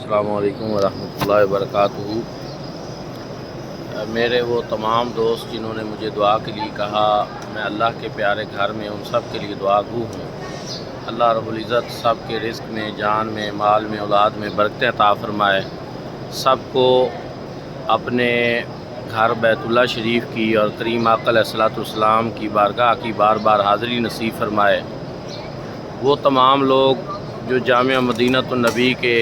السلام علیکم ورحمۃ اللہ وبرکاتہ۔ میرے وہ تمام دوست جنہوں نے مجھے دعا کے لیے کہا، میں اللہ کے پیارے گھر میں ان سب کے لیے دعا گو ہوں۔ اللہ رب العزت سب کے رزق میں، جان میں، مال میں، اولاد میں برکتیں عطا فرمائے، سب کو اپنے گھر بیت اللہ شریف کی اور کریم آقا علیہ الصلوۃ والسلام کی بارگاہ کی بار بار حاضری نصیب فرمائے۔ وہ تمام لوگ جو جامعہ مدینۃ النبی کے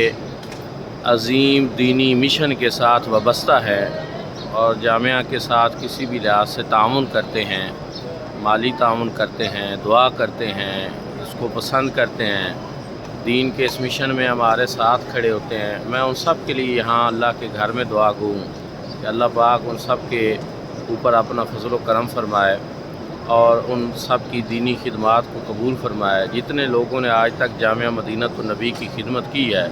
عظیم دینی مشن کے ساتھ وابستہ ہے اور جامعہ کے ساتھ کسی بھی لحاظ سے تعاون کرتے ہیں، مالی تعاون کرتے ہیں، دعا کرتے ہیں، اس کو پسند کرتے ہیں، دین کے اس مشن میں ہمارے ساتھ کھڑے ہوتے ہیں، میں ان سب کے لیے یہاں اللہ کے گھر میں دعا گو ہوں کہ اللہ پاک ان سب کے اوپر اپنا فضل و کرم فرمائے اور ان سب کی دینی خدمات کو قبول فرمائے۔ جتنے لوگوں نے آج تک جامعہ مدینۃ النبی کی خدمت کی ہے،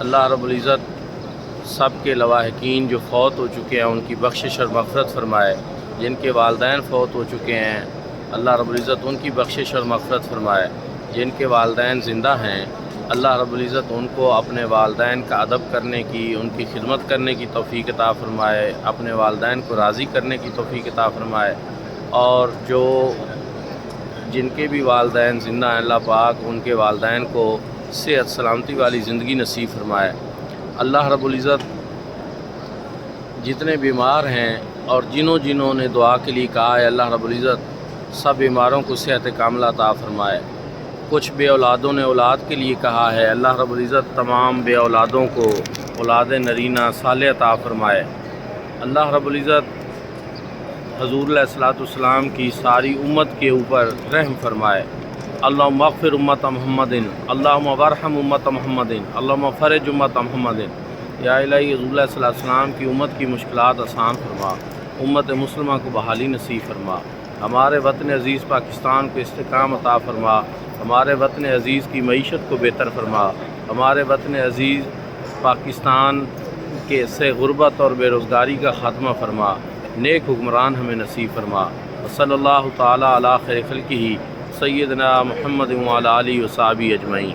اللہ رب العزت سب کے لواحقین جو فوت ہو چکے ہیں ان کی بخشش اور مغفرت فرمائے، جن کے والدین فوت ہو چکے ہیں اللہ رب العزت ان کی بخشش اور مغفرت فرمائے، جن کے والدین زندہ ہیں اللہ رب العزت ان کو اپنے والدین کا ادب کرنے کی، ان کی خدمت کرنے کی توفیق عطا فرمائے، اپنے والدین کو راضی کرنے کی توفیق عطا فرمائے، اور جن کے بھی والدین زندہ ہیں اللہ پاک ان کے والدین کو صحت سلامتی والی زندگی نصیب فرمائے۔ اللہ رب العزت جتنے بیمار ہیں اور جنہوں نے دعا کے لیے کہا ہے اللہ رب العزت سب بیماروں کو صحت کاملہ عطا فرمائے۔ کچھ بے اولادوں نے اولاد کے لیے کہا ہے، اللہ رب العزت تمام بے اولادوں کو اولاد نرینہ صالح عطا فرمائے۔ اللہ رب العزت حضور علیہ الصلوۃ والسلام کی ساری امت کے اوپر رحم فرمائے۔ اللہم اغفر امت محمد، اللہم ورحم امت محمد، اللہم فرج امت محمد۔ یا الہی حضور علیہ الصلوۃ والسلام کی امت کی مشکلات آسان فرما، امت مسلمہ کو بحالی نصیب فرما، ہمارے وطن عزیز پاکستان کو استحکام عطا فرما، ہمارے وطن عزیز کی معیشت کو بہتر فرما، ہمارے وطن عزیز پاکستان کے سے غربت اور بے روزگاری کا خاتمہ فرما، نیک حکمران ہمیں نصیب فرما۔ صلی اللہ تعالیٰ علی خیر خلقہ سیدنا محمد وعلی آلہ وصحبہ اجمعین۔